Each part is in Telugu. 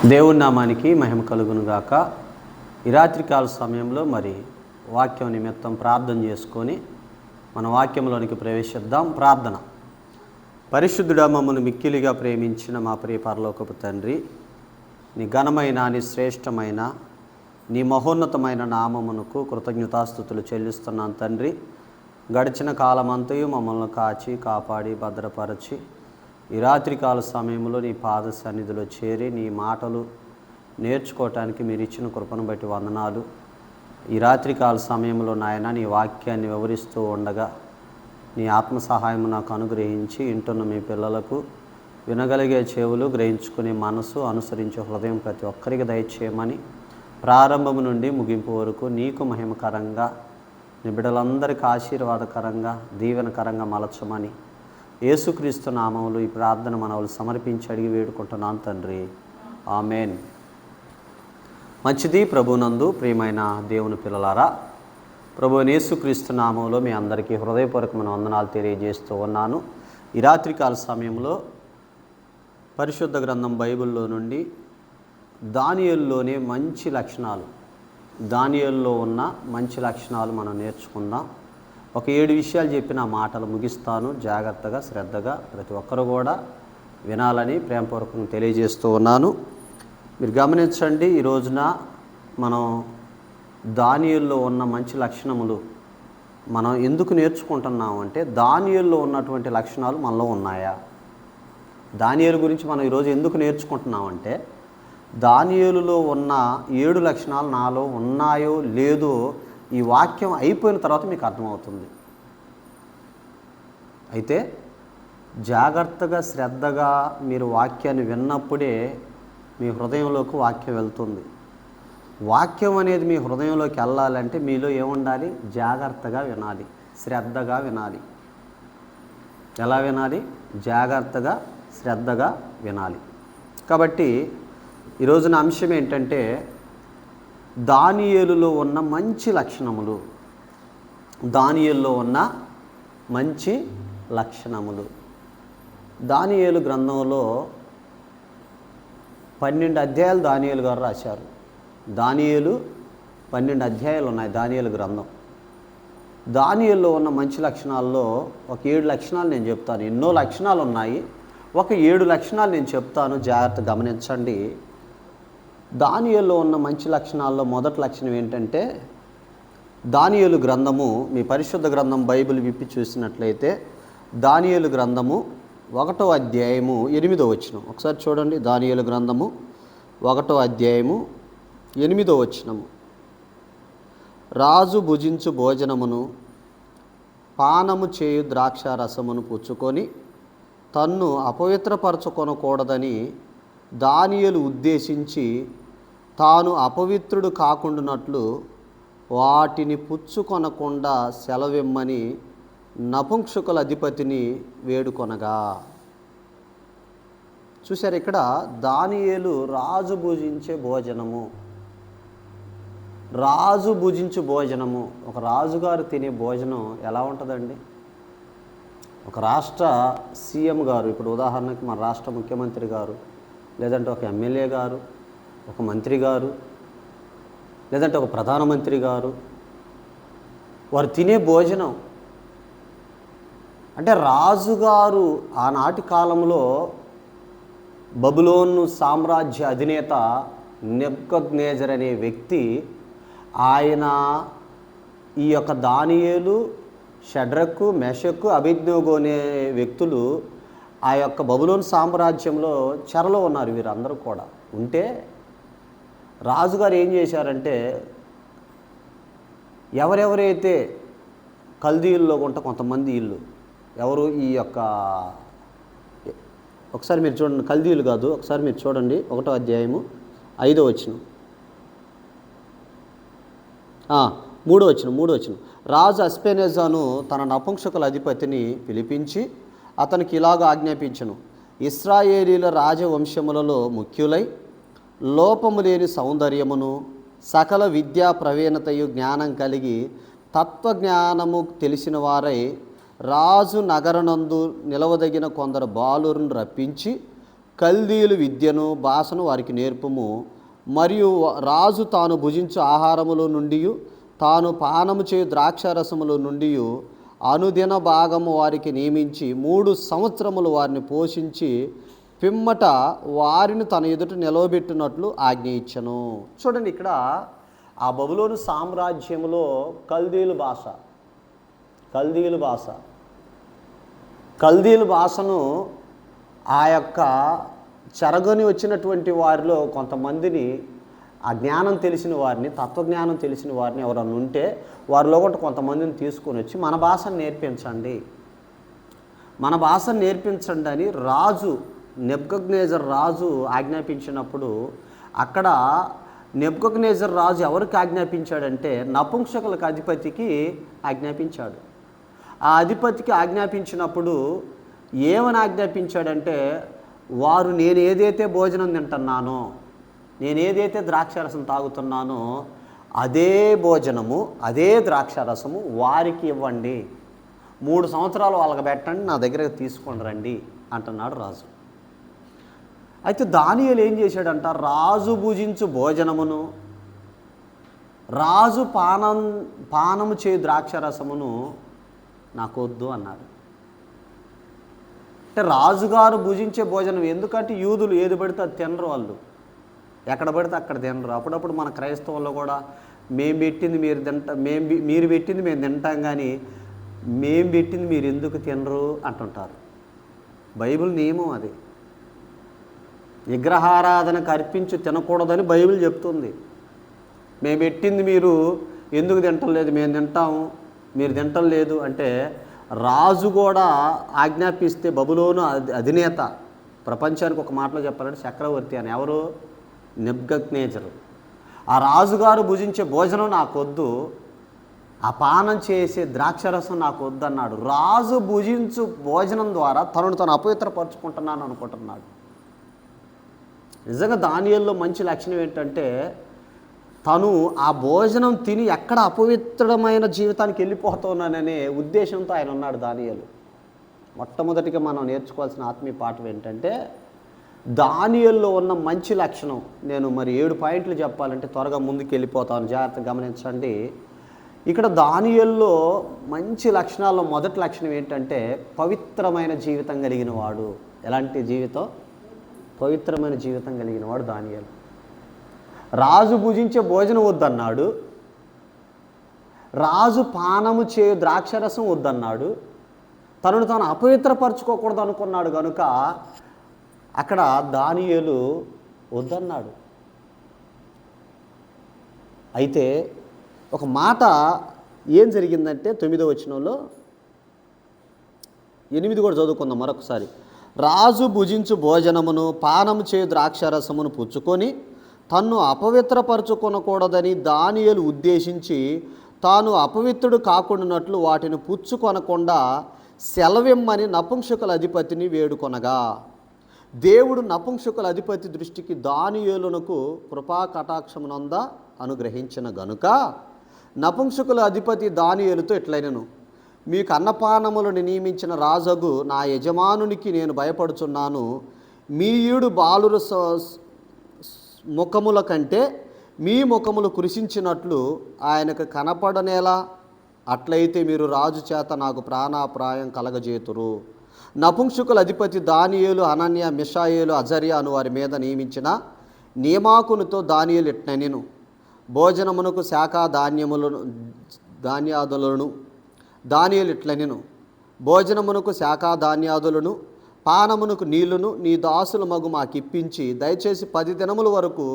దేవుని నామానికి మహిమ కలుగును గాక. ఈ రాత్రికాల సమయంలో మరి వాక్యం నిమిత్తం ప్రార్థన చేసుకొని మన వాక్యంలోనికి ప్రవేశిద్దాం. ప్రార్థన. పరిశుద్ధుడా, మమ్మల్ని మిక్కిలిగా ప్రేమించిన మా ప్రియ పరలోకపు తండ్రి, నీ ఘనమైన, నీ శ్రేష్టమైన, నీ మహోన్నతమైన నామమునకు కృతజ్ఞతాస్తుతులు చెల్లిస్తున్నాను తండ్రి. గడిచిన కాలమంతయు మమ్మల్ని కాచి కాపాడి భద్రపరచి ఈ రాత్రికాల సమయంలో నీ పాద సన్నిధిలో చేరి నీ మాటలు నేర్చుకోవటానికి మీరు ఇచ్చిన కృపను బట్టి వందనాలు. ఈ రాత్రికాల సమయంలో నాయన నీ వాక్యాన్ని వివరిస్తూ ఉండగా నీ ఆత్మ సహాయం నాకు అనుగ్రహించి ఇంటున్న మీ పిల్లలకు వినగలిగే చెవులు, గ్రహించుకునే మనసు, అనుసరించే హృదయం ప్రతి ఒక్కరికి దయచేయమని ప్రారంభం నుండి ముగింపు వరకు నీకు మహిమకరంగా, నీ బిడ్డలందరికీ ఆశీర్వాదకరంగా, దీవెనకరంగా మలచమని యేసుక్రీస్తు నామములో ఈ ప్రార్థన మనవులు సమర్పించి అడిగి వేడుకుంటున్నాను తండ్రి, ఆమెన్. మంచిది. ప్రభునందు ప్రియమైన దేవుని పిల్లలారా, ప్రభువైన యేసుక్రీస్తు నామములో మీ అందరికీ హృదయపూర్వకమైన వందనాలు తెలియజేస్తూ ఉన్నాను. ఈ రాత్రికాల సమయంలో పరిశుద్ధ గ్రంథం బైబిల్లో నుండి దానియేలులోనే మంచి లక్షణాలు, దానియేలులో ఉన్న మంచి లక్షణాలు మనం నేర్చుకుందాం. ఒక 7 విషయాలు చెప్పిన మాటలు ముగిస్తాను. జాగ్రత్తగా, శ్రద్ధగా ప్రతి ఒక్కరు కూడా వినాలని ప్రేమపూర్వకంగా తెలియజేస్తూ ఉన్నాను. మీరు గమనించండి, ఈ రోజున మనం దానియేలులో ఉన్న మంచి లక్షణములు మనం ఎందుకు నేర్చుకుంటున్నాము అంటే, దానియేలులో ఉన్నటువంటి లక్షణాలు మనలో ఉన్నాయా? దానియేలు గురించి మనం ఈరోజు ఎందుకు నేర్చుకుంటున్నామంటే, దానియేలులో ఉన్న 7 లక్షణాలు నాలో ఉన్నాయో లేదో ఈ వాక్యం అయిపోయిన తర్వాత మీకు అర్థమవుతుంది. అయితే జాగ్రత్తగా, శ్రద్ధగా మీరు వాక్యాన్ని విన్నప్పుడే మీ హృదయంలోకి వాక్యం వెళ్తుంది. వాక్యం అనేది మీ హృదయంలోకి వెళ్ళాలంటే మీలో ఏముండాలి? జాగ్రత్తగా వినాలి, శ్రద్ధగా వినాలి. ఎలా వినాలి? జాగ్రత్తగా, శ్రద్ధగా వినాలి. కాబట్టి ఈరోజున అంశం ఏంటంటే, దానియేలులో ఉన్న మంచి లక్షణములు. దానియేలులో ఉన్న మంచి లక్షణములు. దానియేలు గ్రంథంలో 12 అధ్యాయాలు దానియేలు గారు రాశారు. దానియేలు 12 అధ్యాయాలు ఉన్నాయి దానియేలు గ్రంథం. దానియేలులో ఉన్న మంచి లక్షణాల్లో ఒక 7 లక్షణాలు నేను చెప్తాను. ఎన్నో లక్షణాలు ఉన్నాయి, ఒక 7 లక్షణాలు నేను చెప్తాను. జాగ్రత్త గమనించండి. దానియేలులో ఉన్న మంచి లక్షణాల్లో మొదటి లక్షణం ఏంటంటే, దానియేలు గ్రంథము, మీ పరిశుద్ధ గ్రంథం బైబిల్ విప్పి చూసినట్లయితే దానియేలు గ్రంథము 1వ అధ్యాయము 8వ వచనం ఒకసారి చూడండి. దానియేలు గ్రంథము 1వ అధ్యాయము 8వ వచనము. రాజు భుజించు భోజనమును, పానము చేయు ద్రాక్షారసమును పుచ్చుకొని తన్ను అపవిత్రపరచుకొనకూడదని దానియేలు ఉద్దేశించి తాను అపవిత్రుడు కాకుండానట్లు వాటిని పుచ్చుకొనకుండా సెలవిమ్మని నపుంసకుల అధిపతిని వేడుకొనగా. చూశారు, ఇక్కడ దానియేలు రాజు భుజించే భోజనము, రాజు భుజించు భోజనము. ఒక రాజుగారు తినే భోజనం ఎలా ఉంటుందండి? ఒక రాష్ట్ర సీఎం గారు, ఇప్పుడు ఉదాహరణకి మన రాష్ట్ర ముఖ్యమంత్రి గారు, లేదంటే ఒక ఎమ్మెల్యే గారు, ఒక మంత్రి గారు, లేదంటే ఒక ప్రధానమంత్రి గారు, వారు తినే భోజనం అంటే, రాజుగారు ఆనాటి కాలంలో బబులోను సామ్రాజ్య అధినేత నెబుకద్నెజర్ అనే వ్యక్తి, ఆయన ఈ యొక్క దానియేలు, షడ్రకు, మెషకు, అబేద్నెగో అనే వ్యక్తులు ఆ యొక్క బబులోను సామ్రాజ్యంలో చెరలో ఉన్నారు. వీరందరూ కూడా ఉంటే రాజుగారు ఏం చేశారంటే, ఎవరెవరైతే కల్దీయుల్లో ఉంటే కొంతమంది ఇల్లు, ఎవరు ఈ యొక్క, ఒకసారి మీరు చూడండి, కల్దీయులు కాదు, ఒకసారి మీరు చూడండి 1వ అధ్యాయము 5వ వచనం, 3వ వచనం. రాజు అస్పెనెజాను తన నపుంసకుల అధిపతిని పిలిపించి అతనికి ఇలాగ ఆజ్ఞాపించెను. ఇశ్రాయేలీల రాజవంశములలో ముఖ్యులై లోపము లేని సౌందర్యమును, సకల విద్యా ప్రవీణతయు, జ్ఞానం కలిగి తత్వజ్ఞానము తెలిసిన వారై రాజు నగరనందు నిలవదగిన కొందరు బాలురును రప్పించి కల్దీయులు విద్యను భాషను వారికి నేర్పుము. మరియు రాజు తాను భుజించు ఆహారములో నుండి తాను పానము చేయు ద్రాక్షారసములో నుండి అనుదిన భాగము వారికి నియమించి 3 సంవత్సరములు వారిని పోషించి పిమ్మట వారిని తన ఎదుట నిలవబెట్టినట్లు ఆజ్ఞ ఇచ్చెను. చూడండి, ఇక్కడ ఆ బబులోను సామ్రాజ్యంలో కల్దీయుల భాషను ఆ యొక్క చెరగని వచ్చినటువంటి వారిలో కొంతమందిని, ఆ జ్ఞానం తెలిసిన వారిని, తత్వజ్ఞానం తెలిసిన వారిని ఎవరన్నా ఉంటే వారిలో కూడా కొంతమందిని తీసుకొని వచ్చి మన భాషను నేర్పించండి అని రాజు నెబుకద్నెజర్ రాజు ఆజ్ఞాపించినప్పుడు, అక్కడ నెబుకద్నెజర్ రాజు ఎవరికి ఆజ్ఞాపించాడంటే నపుంసకులకు అధిపతికి ఆజ్ఞాపించాడు. ఆ అధిపతికి ఆజ్ఞాపించినప్పుడు ఏమని ఆజ్ఞాపించాడంటే, వారు నేను ఏదైతే భోజనం తింటున్నానో, నేను ఏదైతే ద్రాక్షారసం తాగుతున్నానో అదే భోజనము, అదే ద్రాక్షారసము వారికి ఇవ్వండి, 3 సంవత్సరాలు వాళ్ళకి పెట్టండి, నా దగ్గరకు తీసుకొని రండి అంటున్నాడు రాజు. అయితే దానియేలు ఏం చేశాడంట, రాజు భుజించు భోజనమును, రాజు పానము చేయు ద్రాక్షారసమును నాకు వద్దు అన్నాడు. అంటే రాజుగారు భుజించే భోజనం, ఎందుకంటే యూదులు ఏది పడితే అది తినరు, వాళ్ళు ఎక్కడ పడితే అక్కడ తినరు. అప్పుడప్పుడు మన క్రైస్తవుల్లో కూడా మీరు పెట్టింది మేము తింటాం కానీ మేము పెట్టింది మీరు ఎందుకు తినరు అంటుంటారు. బైబిల్ నియమం అది. విగ్రహారాధనకు అర్పించి తినకూడదని బైబిల్ చెప్తుంది. మేము పెట్టింది మీరు ఎందుకు తింటలేదు, మేము తింటాము మీరు తింటలేదు అంటే, రాజు కూడా ఆజ్ఞాపిస్తే బబులోను అధినేత, ప్రపంచానికి ఒక మాటలో చెప్పాలంటే చక్రవర్తి అని, ఎవరు? నెబుకద్నెజరు. ఆ రాజుగారు భుజించే భోజనం నాకొద్దు, ఆ పానం చేసే ద్రాక్షరసం నాకు వద్దన్నాడు. రాజు భుజించు భోజనం ద్వారా తను అపవిత్రపరుచుకుంటున్నాను అనుకుంటున్నాడు. నిజంగా దానియేలులో మంచి లక్షణం ఏంటంటే, తను ఆ భోజనం తిని ఎక్కడ అపవిత్రమైన జీవితానికి వెళ్ళిపోతున్నాననే ఉద్దేశంతో ఆయన ఉన్నాడు దానియేలు. మొట్టమొదటిగా మనం నేర్చుకోవాల్సిన ఆత్మీయ పాఠం ఏంటంటే, దానియేలులో ఉన్న మంచి లక్షణం. నేను 7 పాయింట్లు చెప్పాలంటే త్వరగా ముందుకు వెళ్ళిపోతాను, జాగ్రత్తగా గమనించండి. ఇక్కడ దానియేలులో మంచి లక్షణాల్లో మొదటి లక్షణం ఏంటంటే, పవిత్రమైన జీవితం కలిగిన వాడు. ఎలాంటి జీవితం? పవిత్రమైన జీవితం కలిగిన వాడు దానియేలు. రాజు భుజించే భోజనం వద్దన్నాడు, రాజు పానము చేయు ద్రాక్షరసం వద్దన్నాడు, తను అపవిత్రపరచుకోకూడదు అనుకున్నాడు కనుక అక్కడ దానియేలు వద్దన్నాడు. అయితే ఒక మాట ఏం జరిగిందంటే 9వ వచనంలో, 8 కూడా చదువుకుందాం మరొకసారి. రాజు భుజించు భోజనమును పానము చేయు ద్రాక్షరసమును పుచ్చుకొని తన్ను అపవిత్రపరచుకొనకూడదని దానియేలు ఉద్దేశించి తాను అపవిత్రుడు కాకుండానట్లు వాటిని పుచ్చుకొనకుండా సెలవిమ్మని నపుంసకుల అధిపతిని వేడుకొనగా, దేవుడు నపుంసకుల అధిపతి దృష్టికి దానియేలునకు కృపా కటాక్షమునంద అనుగ్రహించిన గనుక నపుంసకుల అధిపతి దానియేలుతో ఇట్లైనను, మీకు అన్నపానములను నియమించిన రాజగు నా యజమానునికి నేను భయపడుచున్నాను. మీ ఈడు బాలుర ముఖముల కంటే మీ ముఖములు కృషించినట్లు ఆయనకు కనపడనేలా, అట్లయితే మీరు రాజు చేత నాకు ప్రాణాప్రాయం కలగజేతురు. నపుంసకుల అధిపతి దానియేలు అనన్య మిషాయేలు అజర్యా అను వారి మీద నియమించిన నియమాకునితో దానియేలు ఇట్నెను, భోజనమునకు శాఖా ధాన్యాదులను దానియేలు ఇట్లనెను, భోజనమునకు శాఖా ధాన్యాదులను పానమునకు నీళ్లును నీ దాసుల మగు మాకిప్పించి దయచేసి 10 దినముల వరకు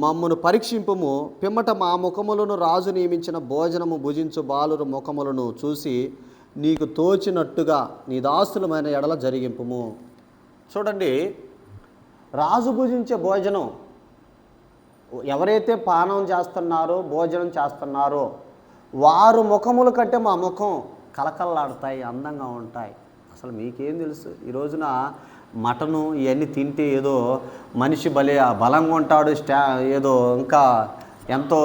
మమ్మను పరీక్షింపుము. పిమ్మట మా ముఖములను రాజు నియమించిన భోజనము భుజించు బాలుర ముఖములను చూసి నీకు తోచినట్టుగా నీ దాసులమైన ఎడల జరిగింపుము. చూడండి, రాజు భుజించే భోజనం ఎవరైతే పానం చేస్తున్నారో భోజనం చేస్తున్నారో వారు ముఖముల కంటే మా ముఖం కలకల్లాడతాయి, అందంగా ఉంటాయి. అసలు మీకేం తెలుసు, ఈ రోజున మటను ఇవన్నీ తింటే ఏదో మనిషి బలంగా ఉంటాడు, ఏదో ఇంకా ఎంతో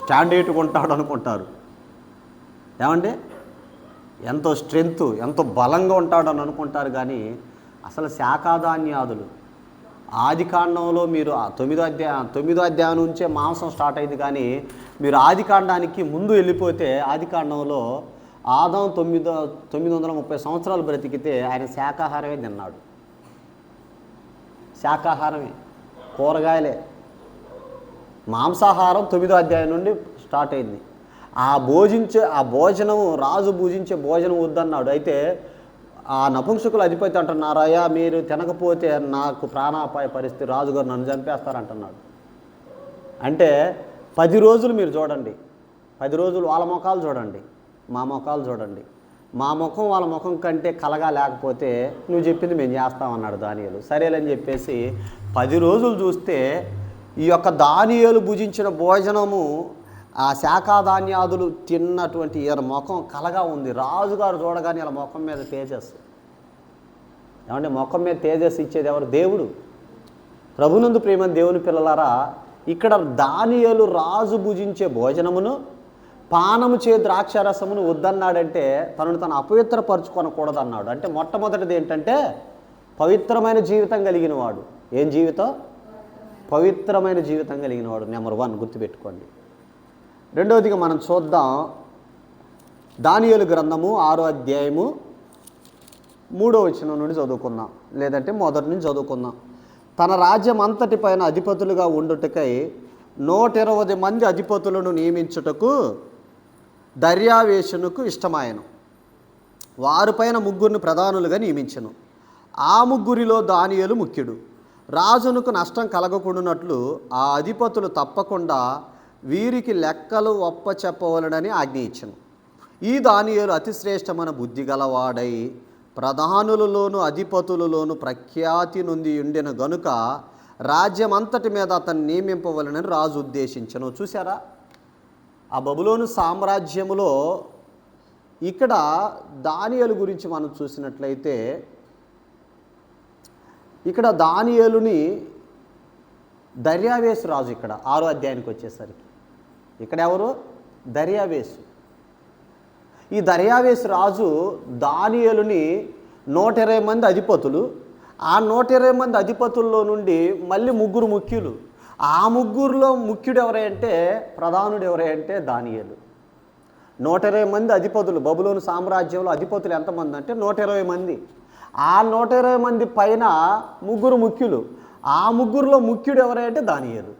స్టాండర్డ్గా ఉంటాడు అనుకుంటారు. ఏమండి, ఎంతో స్ట్రెంగ్త్, ఎంతో బలంగా ఉంటాడు అని అనుకుంటారు. కానీ అసలు శాఖాధాన్యాదులు ఆది కాండంలో మీరు 9వ అధ్యాయం నుంచే మాంసం స్టార్ట్ అయింది. కానీ మీరు ఆది కాండానికి ముందు వెళ్ళిపోతే ఆది కాండంలో ఆదాం 930 సంవత్సరాలు బ్రతికితే ఆయన శాకాహారమే తిన్నాడు. శాకాహారమే, కూరగాయలే. మాంసాహారం 9వ అధ్యాయం నుండి స్టార్ట్ అయింది. ఆ భోజనము రాజు భుజించే భోజనం వద్దన్నాడు. అయితే ఆ నపుంసకులు అధిపతి అంటున్నారయ్యా, మీరు తినకపోతే నాకు ప్రాణాపాయ పరిస్థితి, రాజుగారు నన్ను చంపేస్తారంటున్నాడు. అంటే 10 రోజులు మీరు చూడండి, 10 రోజులు వాళ్ళ ముఖాలు చూడండి, మా ముఖాలు చూడండి. మా ముఖం వాళ్ళ ముఖం కంటే కలగా లేకపోతే నువ్వు చెప్పింది మేము చేస్తామన్నాడు దానియేలు. సరేలని చెప్పేసి 10 రోజులు చూస్తే ఈ యొక్క దానియేలు భుజించిన భోజనము ఆ శాఖాధాన్యాదులు తిన్నటువంటి ఈయన ముఖం కలగా ఉంది. రాజుగారు చూడగానే ఇలా ముఖం మీద తేజస్సు. ఏమంటే ముఖం మీద తేజస్సు ఇచ్చేది ఎవరు? దేవుడు. ప్రభునందు ప్రేమ దేవుని పిల్లలారా, ఇక్కడ దానియేలు రాజు భుజించే భోజనమును పానము చే ద్రాక్షారసమును వద్దన్నాడంటే తనను తను అపవిత్రపరచుకొనకూడదు అన్నాడు. అంటే మొట్టమొదటిది ఏంటంటే పవిత్రమైన జీవితం కలిగిన వాడు. ఏం జీవితం? పవిత్రమైన జీవితం కలిగిన వాడు. నెంబర్ 1 గుర్తుపెట్టుకోండి. రెండవదిగా మనం చూద్దాం, దానియేలు గ్రంథము 6వ అధ్యాయము 3వ వచనం నుండి చదువుకుందాం, లేదంటే మొదటి నుంచి చదువుకుందాం. తన రాజ్యం అంతటి పైన అధిపతులుగా ఉండుటకై 120 మంది అధిపతులను నియమించుటకు దర్యావేషునకు ఇష్టమాయను. వారిపైన 3 ప్రధానులుగా నియమించెను. ఆ 3 దానియేలు ముఖ్యుడు. రాజునకు నష్టం కలగకుండానట్లు ఆ అధిపతులు తప్పకుండా వీరికి లెక్కలు ఒప్పచెప్పవలనని ఆజ్ఞ ఇచ్చెను. ఈ దానియేలు అతిశ్రేష్టమైన బుద్ధి గలవాడై ప్రధానులలోను అధిపతులలోను ప్రఖ్యాతి నొంది ఉండిన గనుక రాజ్యమంతటి మీద అతన్ని నియమింపవలనని రాజు ఉద్దేశించెను. చూసారా, ఆ బబులోను సామ్రాజ్యములో ఇక్కడ దానియేలు గురించి మనం చూసినట్లయితే ఇక్కడ దానియేలుని దర్యావేసు రాజు, ఇక్కడ 6వ అధ్యాయానికి వచ్చేసరికి ఇక్కడ ఎవరు? దర్యావేసు. ఈ దర్యావేసు రాజు దానియేలుని 120 మంది అధిపతులు, ఆ 120 మంది అధిపతుల్లో నుండి మళ్ళీ 3 ముఖ్యులు. ఆ 3లో ముఖ్యుడు ఎవరంటే, ప్రధానుడు ఎవరంటే దానియేలు. 120 మంది అధిపతులు. బబులోను సామ్రాజ్యంలో అధిపతులు ఎంతమంది అంటే 120 మంది. ఆ 120 మంది పైన 3 ముఖ్యులు. ఆ 3లో ముఖ్యుడు ఎవరంటే దానియేలు.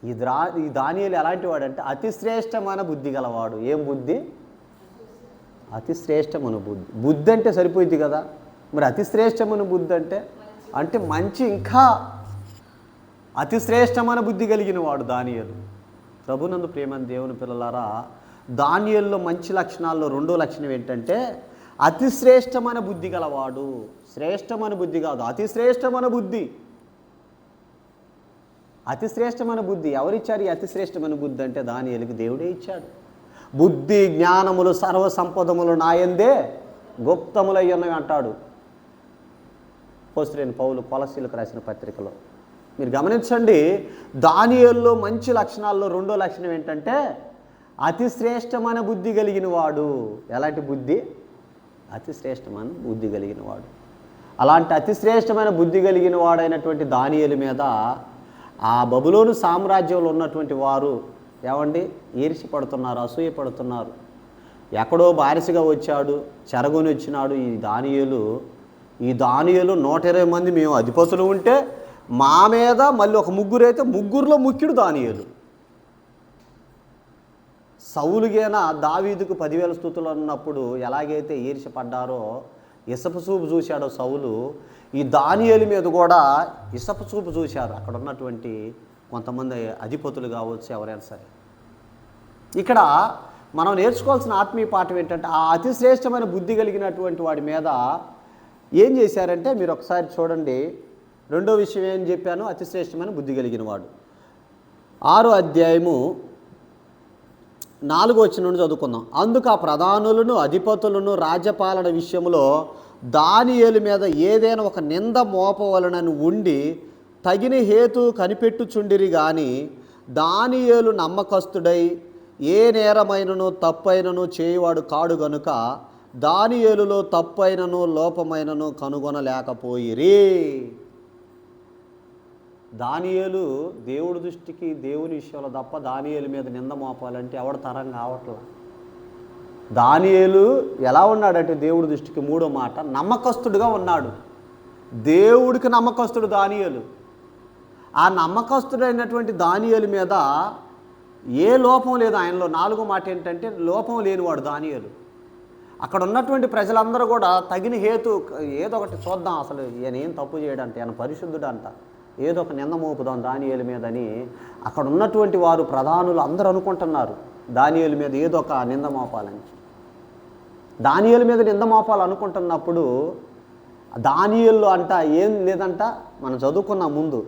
ఈ దానియేలు ఎలాంటి వాడంటే అతి శ్రేష్టమైన బుద్ధి గలవాడు. ఏం బుద్ధి? అతి శ్రేష్టమైన బుద్ధి. బుద్ధి అంటే సరిపోయింది కదా, మరి అతి శ్రేష్టమైన బుద్ధి అంటే మంచి, ఇంకా అతి శ్రేష్టమైన బుద్ధి కలిగిన వాడు దానియేలు. ప్రభునందు ప్రేమ దేవుని పిల్లలారా, దానియేలులో మంచి లక్షణాల్లో 2వ లక్షణం ఏంటంటే అతి శ్రేష్టమైన బుద్ధి గలవాడు. శ్రేష్టమైన బుద్ధి కాదు, అతి శ్రేష్టమైన బుద్ధి. అతి శ్రేష్టమైన బుద్ధి ఎవరిచ్చారు? ఈ అతి శ్రేష్టమైన బుద్ధి అంటే దానియేలుకి దేవుడే ఇచ్చాడు. బుద్ధి జ్ఞానములు సర్వ సంపదములు నాయందే గుప్తములయ్యున్నవి అంటాడు అపోస్తలుడైన పౌలు కొలస్సీలకు రాసిన పత్రికలో. మీరు గమనించండి, దానియేలులో మంచి లక్షణాల్లో 2వ లక్షణం ఏంటంటే అతి శ్రేష్టమైన బుద్ధి కలిగిన వాడు. ఎలాంటి బుద్ధి? అతి శ్రేష్టమైన బుద్ధి కలిగిన వాడు. అలాంటి అతి శ్రేష్టమైన బుద్ధి కలిగిన వాడైనటువంటి దానియేలు మీద ఆ బబులోను సామ్రాజ్యంలో ఉన్నటువంటి వారు ఏమండి ఈర్ష్య పడుతున్నారు, అసూయ పడుతున్నారు. ఎక్కడో బానిసగా వచ్చాడు, చెరగొని వచ్చినాడు ఈ దానియేలు. 120 మంది మేము అధిపతులు ఉంటే మా మీద మళ్ళీ ఒక 3 అయితే 3లో ముఖ్యుడు దానియేలు. సౌలుగైనా దావీదుకు 10,000 స్తుతులు అన్నప్పుడు ఎలాగైతే ఈర్ష్య పడ్డారో, ఇసపు చూపు చూశాడో సౌలు, ఈ దానియేలు మీద కూడా ఇసపు చూపు చూశారు అక్కడ ఉన్నటువంటి కొంతమంది అధిపతులు కావచ్చు, ఎవరైనా సరే. ఇక్కడ మనం నేర్చుకోవాల్సిన ఆత్మీయ పాఠం ఏంటంటే ఆ అతి శ్రేష్టమైన బుద్ధి కలిగినటువంటి వాడి మీద ఏం చేశారంటే మీరు ఒకసారి చూడండి. 2వ విషయం ఏం చెప్పాను? అతి శ్రేష్టమైన బుద్ధి కలిగిన వాడు. 6వ అధ్యాయము 4వ వచనం నుండి చదువుకుందాం. అందుకు ఆ ప్రధానులను అధిపతులను రాజ్యపాలన విషయంలో దానియేలు మీద ఏదైనా ఒక నింద మోపవలనని ఉండి తగిన హేతు కనిపెట్టుచుండిరి గాని దానియేలు నమ్మకస్తుడై ఏ నేరమైనను తప్పైనను చేయువాడు కాడు గనుక దానియేలులో తప్పైనను లోపమైనను కనుగొనలేకపోయిరి. దానియేలు దేవుడి దృష్టికి దేవుని విషయంలో తప్ప దానియేలు మీద నింద మోపాలంటే ఎవడు తరం కావట్లా. దానియేలు ఎలా ఉన్నాడంటే దేవుడి దృష్టికి మూడో మాట నమ్మకస్తుడుగా ఉన్నాడు. దేవుడికి నమ్మకస్తుడు దానియేలు. ఆ నమ్మకస్తుడైనటువంటి దానియేలు మీద ఏ లోపం లేదు ఆయనలో. నాలుగో మాట ఏంటంటే లోపం లేనివాడు దానియేలు. అక్కడ ఉన్నటువంటి ప్రజలందరూ కూడా తగిన హేతు ఏదో ఒకటి చూద్దాం, అసలు ఈయన ఏం తప్పు చేయడంటే ఆయన పరిశుద్ధుడు అంట, ఏదో ఒక నింద మోపుదాం దానియేలు మీదని అక్కడ ఉన్నటువంటి వారు ప్రధానులు అందరూ అనుకుంటున్నారు. దానియేలు మీద ఏదో ఒక నింద మోపాలని. దానియేలు మీద నింద మోపాలనుకుంటున్నప్పుడు దానియేలు అంట ఏం లేదంట, మనం చదువుకున్నాం ముందు,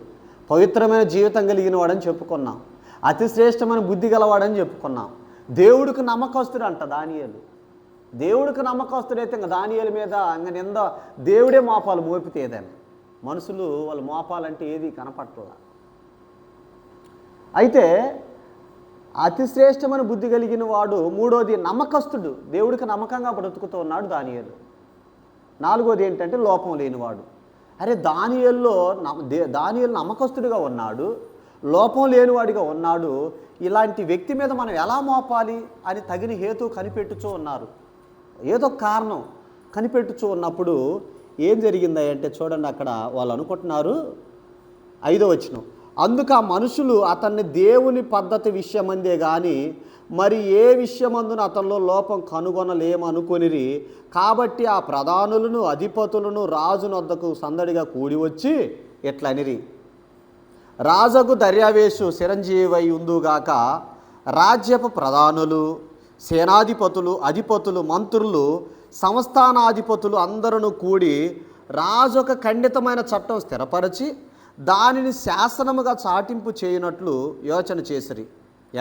పవిత్రమైన జీవితం కలిగిన వాడని చెప్పుకున్నాం, అతి శ్రేష్టమైన బుద్ధి గలవాడని చెప్పుకున్నాం, దేవుడికి నమ్మకస్తుడు అంట దానియేలు. దేవుడికి నమ్మకస్తుడైతే ఇంకా దానియేలు మీద ఇంకా నింద దేవుడే మోపాలు మోపితే ఏదైనా మనుషులు వాళ్ళు మోపాలంటే ఏది కనపట్ల. అయితే అతి శ్రేష్టమైన బుద్ధి కలిగిన వాడు మూడోది నమ్మకస్తుడు, దేవుడికి నమ్మకంగా బ్రతుకుతూ ఉన్నాడు దానియేలు. నాలుగోది ఏంటంటే లోపం లేనివాడు. అరే దానియేలులో దానియేలు నమ్మకస్తుడిగా ఉన్నాడు, లోపం లేనివాడిగా ఉన్నాడు, ఇలాంటి వ్యక్తి మీద మనం ఎలా మోపాలి అని తగిన హేతు కనిపెట్టుచూ ఉన్నారు. ఏదో కారణం కనిపెట్టుచూ ఉన్నప్పుడు ఏం జరిగింది అంటే చూడండి, అక్కడ వాళ్ళు అనుకుంటున్నారు 5వ వచనం, అందుకు ఆ మనుషులు అతన్ని దేవుని పద్ధతి విషయమందే కానీ మరి ఏ విషయమందున అతనిలో లోపం కనుగొనలేమనుకొనిరి. కాబట్టి ఆ ప్రధానులను అధిపతులను రాజునొద్దకు సందడిగా కూడి వచ్చి ఎట్లనిరి, రాజగు దర్యావేషు చిరంజీవై ఉందుగాక, రాజ్యపు ప్రధానులు సేనాధిపతులు అధిపతులు మంత్రులు సంస్థానాధిపతులు అందరూ కూడి రాజొక ఖండితమైన చట్టం స్థిరపరచి దానిని శాసనముగా చాటింపు చేయనట్లు యోచన చేసిరి.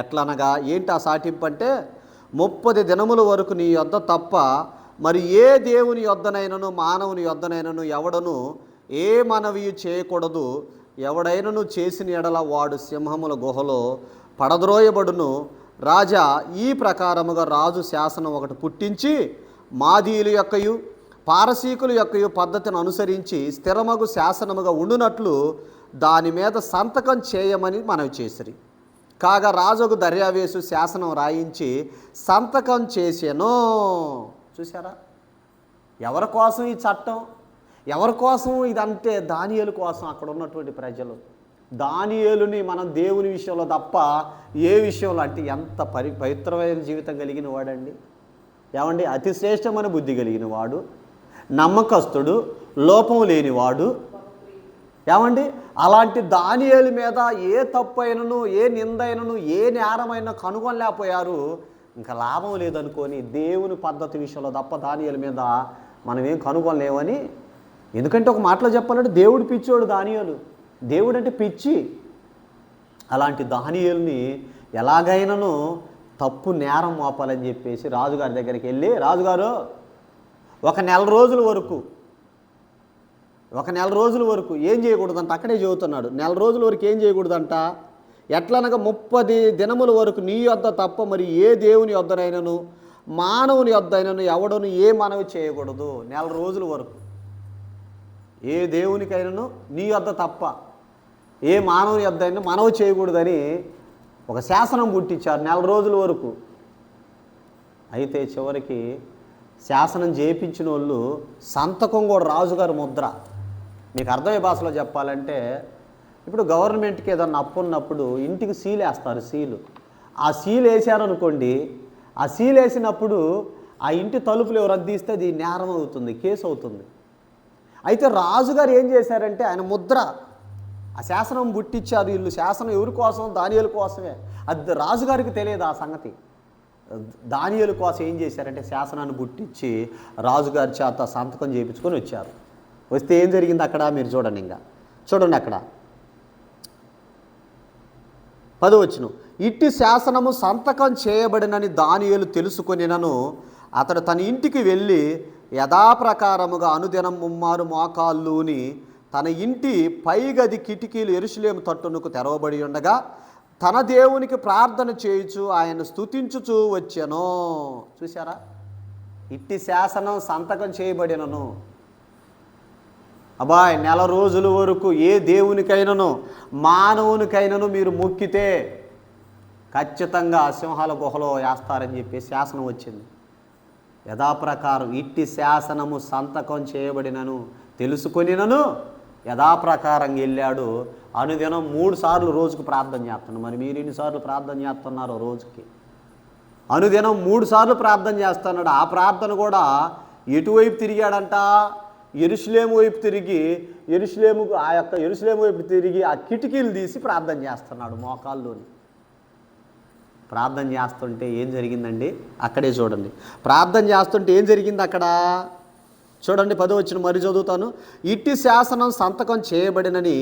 ఎట్లనగా ఏంటి ఆ చాటింపు అంటే, 30 దినముల వరకు నీ యొద్ద తప్ప మరి ఏ దేవుని యొద్దనైనను మానవుని యొద్దనైనను ఎవడను ఏ మనవి చేయకూడదు. ఎవడైనను చేసిన ఎడల వాడు సింహముల గుహలో పడద్రోయబడును. రాజా ఈ ప్రకారముగా రాజు శాసనం ఒకటి పుట్టించి మాదీయుల యొక్కయు పారసీకుల యొక్కయు పద్ధతిని అనుసరించి స్థిరమగు శాసనముగా ఉండునట్లు దాని మీద సంతకం చేయమని మనవి చేసిరి. కాగా రాజుకు దర్యావేసు శాసనం రాయించి సంతకం చేసెను. చూసారా, ఎవరి కోసం ఈ చట్టం, ఎవరి కోసం ఇదంటే దానియేలు కోసం. అక్కడ ఉన్నటువంటి ప్రజలు దానియేలుని మనం దేవుని విషయంలో తప్ప ఏ విషయంలో అంటే ఎంత పవిత్రమైన జీవితం కలిగిన వాడండి, ఏమండి, అతి శ్రేష్టమైన బుద్ధి కలిగిన వాడు, నమ్మకస్తుడు, లోపం లేనివాడు, ఏమండి, అలాంటి దానియేలు మీద ఏ తప్పైనను ఏ నిందైనను ఏ నేరమైనా కనుగొనలేకపోయారు. ఇంకా లాభం లేదనుకొని దేవుని పద్ధతి విషయంలో తప్ప దానియేలు మీద మనం ఏం కనుగొనలేమని. ఎందుకంటే ఒక మాటలో చెప్పాలంటే దేవుడు పిచ్చోడు దానియేలు, దేవుడు అంటే పిచ్చి. అలాంటి దానియేలుని ఎలాగైనాను తప్పు నేరం మోపాలని చెప్పేసి రాజుగారి దగ్గరికి వెళ్ళి, రాజుగారు ఒక నెల రోజుల వరకు ఏం చేయకూడదంట. అక్కడే చెబుతున్నాడు, నెల రోజుల వరకు ఏం చేయకూడదంట. ఎట్లనగా 30 దినముల వరకు నీ యొద్ద తప్ప మరి ఏ దేవుని యొద్దనైనను మానవుని యొద్దైనను ఎవడను ఏ మనవి చేయకూడదు. నెల రోజుల వరకు ఏ దేవునికైనాను నీ యొద్ద తప్ప ఏ మానవుని యొద్దైనా మనవి చేయకూడదని ఒక శాసనం పుట్టించారు నెల రోజుల వరకు. అయితే చివరికి శాసనం చేయించిన వాళ్ళు సంతకం కూడా రాజుగారి ముద్ర. మీకు అర్థమయ్యే భాషలో చెప్పాలంటే, ఇప్పుడు గవర్నమెంట్కి ఏదన్నా అప్పు ఉన్నప్పుడు ఇంటికి సీల్ వేస్తారు. ఆ సీల్ వేసారనుకోండి, ఆ సీల్ వేసినప్పుడు ఆ ఇంటి తలుపులు ఎవరు రద్దీస్తే అది నేరం అవుతుంది, కేసు అవుతుంది. అయితే రాజుగారు ఏం చేశారంటే ఆయన ముద్ర, ఆ శాసనం పుట్టించారు వీళ్ళు. శాసనం ఎవరి కోసం? దానియేలు కోసమే. అది రాజుగారికి తెలియదు ఆ సంగతి. దానియేలు కోసం ఏం చేశారంటే శాసనాన్ని పుట్టించి రాజుగారి చేత సంతకం చేయించుకొని వచ్చారు. వస్తే ఏం జరిగింది అక్కడ మీరు చూడండి. చూడండి అక్కడ 10వ వచనం, ఇట్టి శాసనము సంతకం చేయబడినని దానియేలు తెలుసుకొనినను అతడు తన ఇంటికి వెళ్ళి యథాప్రకారముగా అనుదినం 3 మోకాళ్ళూని తన ఇంటి పైగది కిటికీలు యెరూషలేము తట్టునకు తెరవబడి ఉండగా తన దేవునికి ప్రార్థన చేయుచు ఆయన స్తుతించుచూ వచ్చెను. చూసారా, ఇట్టి శాసనం సంతకం చేయబడినను. అబ్బాయ్, నెల రోజుల వరకు ఏ దేవునికైనాను మానవునికైనాను మీరు మొక్కితే ఖచ్చితంగా సింహాల గుహలో వేస్తారని చెప్పి శాసనం వచ్చింది. యథాప్రకారం ఇట్టి శాసనము సంతకం చేయబడినను తెలుసుకొనినను యథాప్రకారంగా వెళ్ళాడు. అనుదినం 3 సార్లు రోజుకు ప్రార్థన చేస్తున్నాడు. మరి మీరు ఎన్నిసార్లు ప్రార్థన చేస్తున్నారో రోజుకి? అనుదినం 3 సార్లు ప్రార్థన చేస్తున్నాడు. ఆ ప్రార్థన కూడా ఎటువైపు తిరిగాడంట? యెరూషలేము వైపు తిరిగి, యెరూషలేము వైపు తిరిగి ఆ కిటికీలు తీసి ప్రార్థన చేస్తున్నాడు మోకాల్లోని. ప్రార్థన చేస్తుంటే ఏం జరిగిందండి? అక్కడే చూడండి. ప్రార్థన చేస్తుంటే ఏం జరిగింది అక్కడ చూడండి. 10వ వచనం మరి చదువుతాను. ఇట్టి శాసనం సంతకం చేయబడినని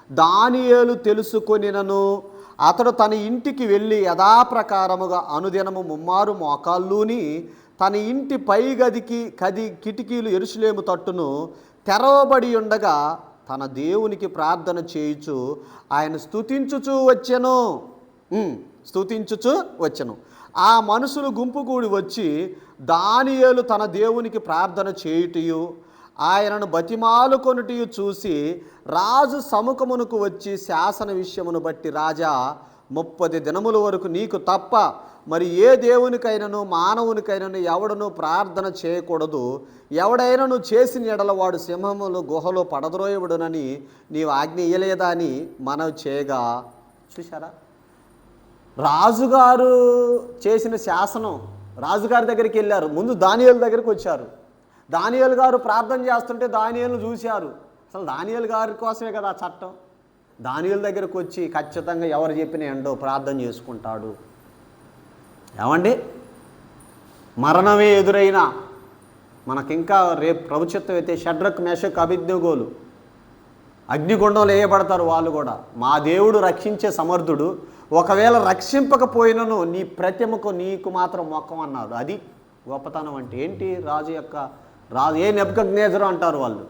దానియేలు తెలుసుకొనినను అతడు తన ఇంటికి వెళ్ళి యథాప్రకారముగా అనుదినము 3 మారు మోకాళ్ళూని తన ఇంటి పై గదికి కిటికీలు యెరూషలేము తట్టును తెరవబడి ఉండగా తన దేవునికి ప్రార్థన చేయుచు ఆయన స్తుతించుచు వచ్చెను. ఆ మనుషులు గుంపు కూడి వచ్చి దానియేలు తన దేవునికి ప్రార్థన చేయుటయు ఆయనను బతిమాలుకొనుటయు చూసి రాజు సముఖమునకు వచ్చి శాసన విషయమును బట్టి, రాజా 30 దినముల వరకు నీకు తప్ప మరి ఏ దేవునికైనాను మానవునికైనాను ఎవడను ప్రార్థన చేయకూడదు. ఎవడైనాను చేసిన ఎడల వాడు సింహములు గుహలో పడద్రోయబడునని నీవు ఆజ్ఞ ఇయ్యలేదా అని మనవి చేయగా. చూశారా? రాజుగారు చేసిన శాసనం. రాజుగారి దగ్గరికి వెళ్ళారు. ముందు దానియేలు దగ్గరికి వచ్చారు. దానియేలు గారు ప్రార్థన చేస్తుంటే దానియేలును చూశారు. అసలు దానియేలు గారి కోసమే కదా ఆ చట్టం. దానియేలు దగ్గరకు వచ్చి ఖచ్చితంగా ఎవరు చెప్పిన ఎండో ప్రార్థన చేసుకుంటాడు. ఏమండి, మరణమే ఎదురైనా మనకింకా రేపు ప్రభుత్వం అయితే షడ్రక్ మెషక్ అబేద్నెగోలు అగ్నిగుండంలో వేయబడతారు. వాళ్ళు కూడా మా దేవుడు రక్షించే సమర్థుడు, ఒకవేళ రక్షింపకపోయినను నీ ప్రతిమకు నీకు మాత్రం మొక్కం అన్నారు. అది గొప్పతనం అంటే ఏంటి? రాజు ఏ నెబుకద్నెజరు అంటారు వాళ్ళు.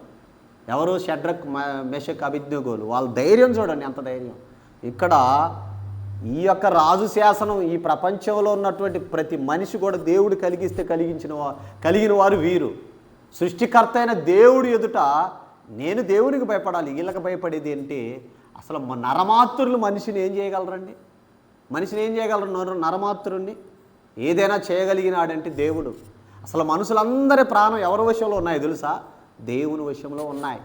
ఎవరు? షడ్రక్ మెషక్ అబేద్నెగోలు. వాళ్ళ ధైర్యం చూడండి, ఎంత ధైర్యం. ఇక్కడ ఈ యొక్క రాజు శాసనం ఈ ప్రపంచంలో ఉన్నటువంటి ప్రతి మనిషి కూడా దేవుడు కలిగిన వారు వీరు. సృష్టికర్త అయిన దేవుడు ఎదుట నేను దేవునికి భయపడాలి, వీళ్ళకి భయపడేది ఏంటి? అసలు నరమాతృలు మనిషిని ఏం చేయగలరండి? నరమాతృని ఏదైనా చేయగలిగినాడంటే దేవుడు. అసలు మనుషులందరి ప్రాణం ఎవరి వశంలో ఉన్నాయి తెలుసా? దేవుని వశంలో ఉన్నాయి.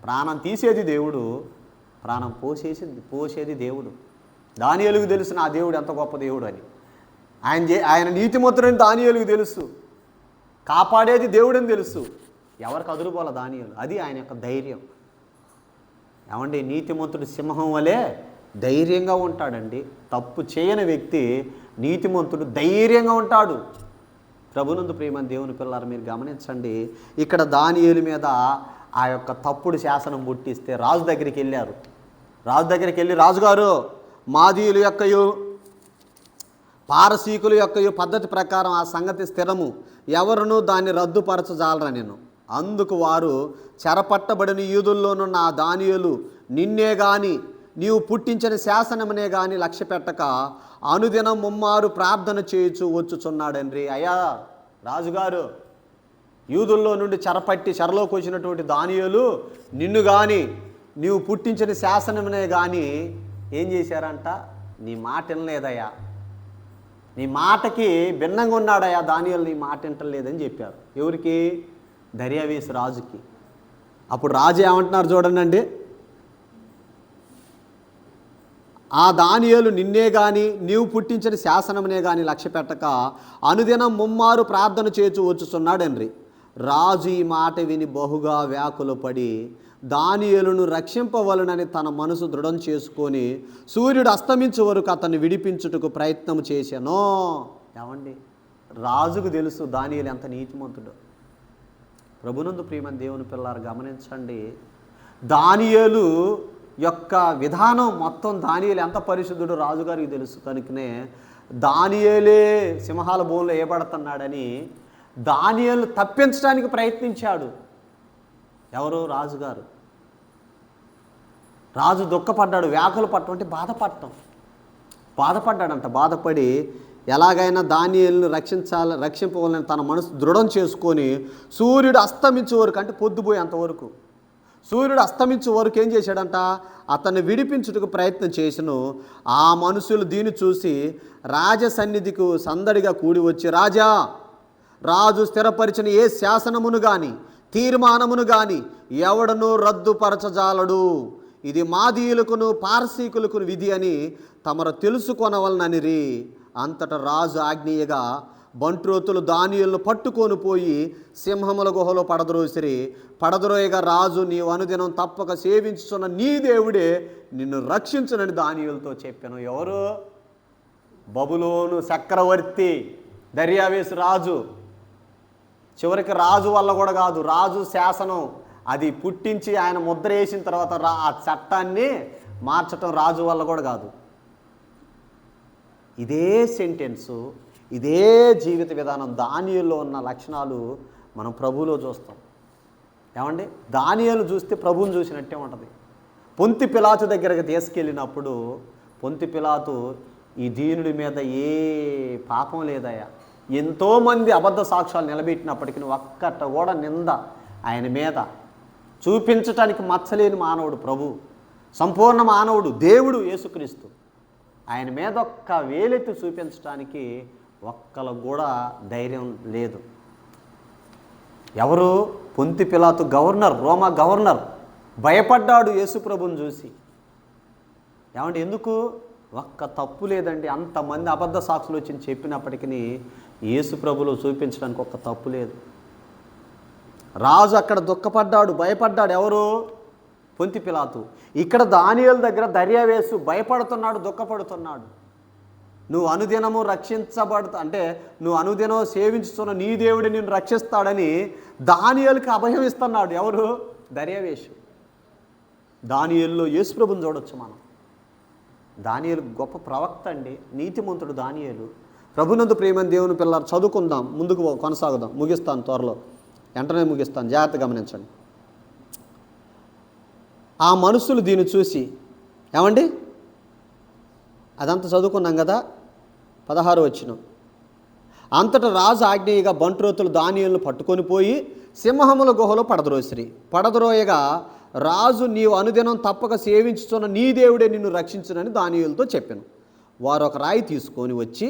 ప్రాణం తీసేది దేవుడు, ప్రాణం పోసేది దేవుడు. దానియేలుకు తెలుసు నా దేవుడు ఎంత గొప్ప దేవుడు అని. ఆయన నీతిమంతుడని దానియేలుకు తెలుసు. కాపాడేది దేవుడని తెలుసు. ఎవరికి అదురుపోల దానియేలు. అది ఆయన యొక్క ధైర్యం. ఏమండి, నీతిమంతుడు సింహం వలె ధైర్యంగా ఉంటాడండి. తప్పు చేయని వ్యక్తి నీతిమంతుడు ధైర్యంగా ఉంటాడు. ప్రభునందు ప్రియమైన దేవుని పిల్లలు మీరు గమనించండి. ఇక్కడ దానియేలు మీద ఆ యొక్క తప్పుడు శాసనం పుట్టిస్తే రాజు దగ్గరికి వెళ్ళారు. రాజు దగ్గరికి వెళ్ళి, రాజుగారు మాదీయుల యొక్కయు పారసీకుల యొక్కయు పద్ధతి ప్రకారం ఆ సంగతి స్థిరము, ఎవరునూ దాన్ని రద్దుపరచజాలరా నేను. అందుకు వారు, చెరపట్టబడిన యూదుల్లోనున్న ఆ దానియేలు నిన్నే గాని నీవు పుట్టించిన శాసనమనే గాని లక్ష్య పెట్టక అనుదినం 3 మారు ప్రార్థన చేయుచు వచ్చుచున్నాడండ్రి. అయ్యా రాజుగారు, యూదుల్లో నుండి చెరలోకి వచ్చినటువంటి దానియేలు నిన్ను కానీ నీవు పుట్టించిన శాసనమనే కానీ ఏం చేశారంట? నీ మాట వినలేదయ్యా, నీ మాటకి భిన్నంగా ఉన్నాడయ్యా దానియేలు, నీ మాట వింటలేదని చెప్పారు. ఎవరికి? దర్యావేషు రాజుకి. అప్పుడు రాజు ఏమంటున్నారు చూడండి, ఆ దానియేలు నిన్నే గాని నీవు పుట్టించిన శాసనమనే గాని లక్ష్య పెట్టక అనుదినం 3 మారు ప్రార్థన చేయుచు వచ్చుచున్నాడండ్రి. రాజు ఈ మాట విని బహుగా వ్యాకులపడి దానియేలును రక్షింపవలనని తన మనసు దృఢం చేసుకొని సూర్యుడు అస్తమించే వరకు అతన్ని విడిపించుటకు ప్రయత్నం చేశాను. ఏమండి, రాజుకు తెలుసు దానియేలు ఎంత నీతిమంతుడు. ప్రభునందు ప్రియమైన దేవుని పిల్లారు గమనించండి. దానియేలు యొక్క విధానం మొత్తం, దానియేలు ఎంత పరిశుద్ధుడు రాజుగారికి తెలుసు. కనుకనే దానియేలే సింహాల బోన్లో వేయబడుతున్నాడని దానియేలు తప్పించడానికి ప్రయత్నించాడు. ఎవరు? రాజుగారు. రాజు దుఃఖపడ్డాడు, వ్యాకులు పట్టడం అంటే బాధపడటం. బాధపడ్డాడంట. బాధపడి ఎలాగైనా దానియేలును రక్షింపవాలని తన మనసు దృఢం చేసుకొని సూర్యుడు అస్తమించే వరకు, అంటే పొద్దుపోయేంతవరకు, సూర్యుడు అస్తమించే వరకు ఏం చేశాడంట, అతన్ని విడిపించుటకు ప్రయత్నం చేసెను. ఆ మనుషులు దీన్ని చూసి రాజసన్నిధికి సందడిగా కూడి వచ్చి, రాజు స్థిరపరిచిన ఏ శాసనమును గాని తీర్మానమును గాని ఎవడను రద్దుపరచజాలడు, ఇది మాదీయులకును పారసీకులకును విధి అని తమరు తెలుసుకొనవలననిరి. అంతటా రాజు ఆజ్ఞేయగా బంట్రోతులు దానియేలును పట్టుకొని పోయి సింహముల గుహలో పడద్రోసిరి. పడద్రోయగా రాజు, నీవు అనుదినం తప్పక సేవించుచున్న నీ దేవుడే నిన్ను రక్షించునని దానియేలుతో చెప్పాను. ఎవరు? బబులోను చక్రవర్తి దర్యావేసు రాజు. చివరికి రాజు వల్ల కూడా కాదు, రాజు శాసనం అది పుట్టించి ఆయన ముద్ర వేసిన తర్వాత ఆ చట్టాన్ని మార్చటం రాజు వల్ల కూడా కాదు. ఇదే సెంటెన్సు, ఇదే జీవిత విధానం, దానియేలులో ఉన్న లక్షణాలు మనం ప్రభువులో చూస్తాం. ఏమండి, దానియేలు చూస్తే ప్రభువుని చూసినట్టే ఉంటుంది. పొంతి పిలాతు దగ్గరకు తీసుకెళ్ళినప్పుడు పొంతి పిలాతు, ఈ దీనుడి మీద ఏ పాపం లేదయ్యా, ఎంతోమంది అబద్ధ సాక్ష్యాలు నిలబెట్టినప్పటికీ ఒక్కట కూడా నింద ఆయన మీద చూపించటానికి మచ్చలేని మానవుడు ప్రభు, సంపూర్ణ మానవుడు దేవుడు యేసుక్రీస్తు. ఆయన మీద ఒక్క వేలెత్తి చూపించడానికి ఒక్కలకు కూడా ధైర్యం లేదు. ఎవరు? పొంతి పిలాతు గవర్నర్, రోమా గవర్నర్ భయపడ్డాడు యేసు ప్రభుని చూసి. ఏమంటే ఎందుకు? ఒక్క తప్పు లేదండి, అంతమంది అబద్ధ సాక్షులు వచ్చి చెప్పినప్పటికీ యేసు ప్రభులో చూపించడానికి ఒక్క తప్పు లేదు. రాజు అక్కడ దుఃఖపడ్డాడు, భయపడ్డాడు. ఎవరు? పొంతి పిలాతు. ఇక్కడ దానియేలు దగ్గర దర్యావేసు భయపడుతున్నాడు, దుఃఖపడుతున్నాడు. నువ్వు అనుదినము అంటే నువ్వు అనుదినం సేవించుతున్న నీ దేవుడు నిన్ను రక్షిస్తాడని దానియేలుకి అభయం ఇస్తున్నాడు. ఎవరు? దర్యావేసు. దానియేలులో యేసు ప్రభుని చూడొచ్చు మనం. దానియేలు గొప్ప ప్రవక్త అండి, నీతిమంతుడు దానియేలు. ప్రభునందు ప్రియమైన దేవుని పిల్లలు, చదువుకుందాం, ముందుకు కొనసాగుదాం. ముగిస్తాను, త్వరలో వెంటనే ముగిస్తాను, జాగ్రత్త గమనించండి. ఆ మనుషులు దీన్ని చూసి, ఏమండి అదంతా చదువుకున్నాం కదా, 16 వచనం. అంతటా రాజు ఆజ్ఞేయగా బంట్రోతులు దానియేలును పట్టుకొని పోయి సింహముల గుహలో పడద్రోసిరి. పడద్రోయగా రాజు, నీవు అనుదినం తప్పక సేవించుచున్న నీ దేవుడే నిన్ను రక్షించునని దానియేలుతో చెప్పాను. వారు ఒక రాయి తీసుకొని వచ్చి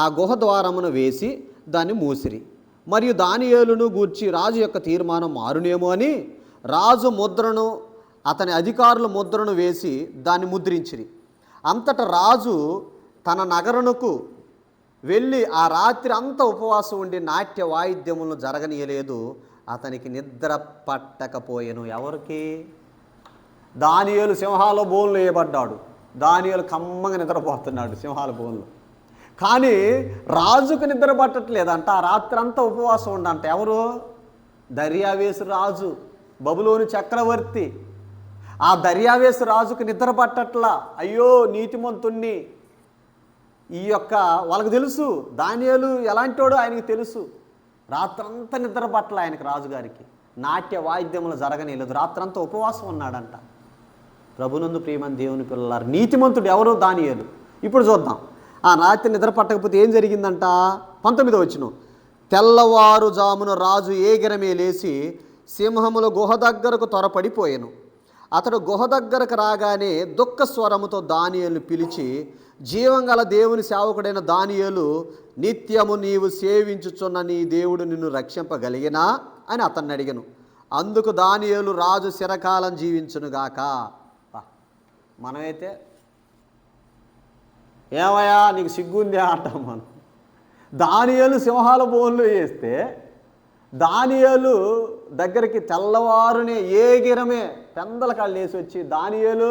ఆ గుహ ద్వారమును వేసి దాన్ని మూసిరి. మరియు దానియేలును గూర్చి రాజు యొక్క తీర్మానం మారునేమో అని రాజు ముద్రను, అతని అధికారుల ముద్రను వేసి దాన్ని ముద్రించిరి. అంతటా రాజు తన నగరునకు వెళ్ళి ఆ రాత్రి అంతా ఉపవాసం ఉండి నాట్య వాయిద్యములను జరగనీయలేదు. అతనికి నిద్ర పట్టకపోయెను. ఎవరికి? దానియేలు సింహాల బోన్లు వేయబడ్డాడు. దానియేలు కమ్మగా నిద్రపోతున్నాడు సింహాల బోన్లు. కానీ రాజుకు నిద్ర పట్టట్లేదంట, ఆ రాత్రి అంతా ఉపవాసం ఉండంట. ఎవరు? దర్యావేసు రాజు, బబులోను చక్రవర్తి. ఆ దర్యావేసు రాజుకు నిద్ర పట్టట్లా. అయ్యో నీతిమంతుణ్ణి, వాళ్ళకి తెలుసు దానియేలు ఎలాంటోడో ఆయనకి తెలుసు. రాత్రంతా నిద్ర పట్టల ఆయనకి, రాజుగారికి. నాట్య వాయిద్యములు జరగనేలేదు, రాత్రంతా ఉపవాసం ఉన్నాడంట. ప్రభునందు ప్రియమైన దేవుని పిల్లలారు, నీతిమంతుడు ఎవరు? దానియేలు. ఇప్పుడు చూద్దాం. ఆ రాత్రి నిద్ర పట్టకపోతే ఏం జరిగిందంట? 19వ వచనం. తెల్లవారుజామున రాజు ఏగిరమే లేచి సింహముల గుహ దగ్గరకు త్వరపడిపోయాను. అతడు గుహ దగ్గరకు రాగానే దుఃఖ స్వరముతో దానియేలును పిలిచి, జీవంగల దేవుని సేవకుడైన దానియేలు, నిత్యము నీవు సేవించుచున్న నీ దేవుడు నిన్ను రక్షింపగలిగినా అని అతన్ని అడిగాను. అందుకు దానియేలు, రాజు చిరకాలం జీవించునుగాక. మనమైతే ఏమయ్యా నీకు సిగ్గుంది అంటాం మనం. దానియేలు సింహాల బోన్లు వేస్తే దానియేలు దగ్గరికి తెల్లవారునే ఏగిరమే పెందల కాళ్ళు వేసి వచ్చి, దానియేలు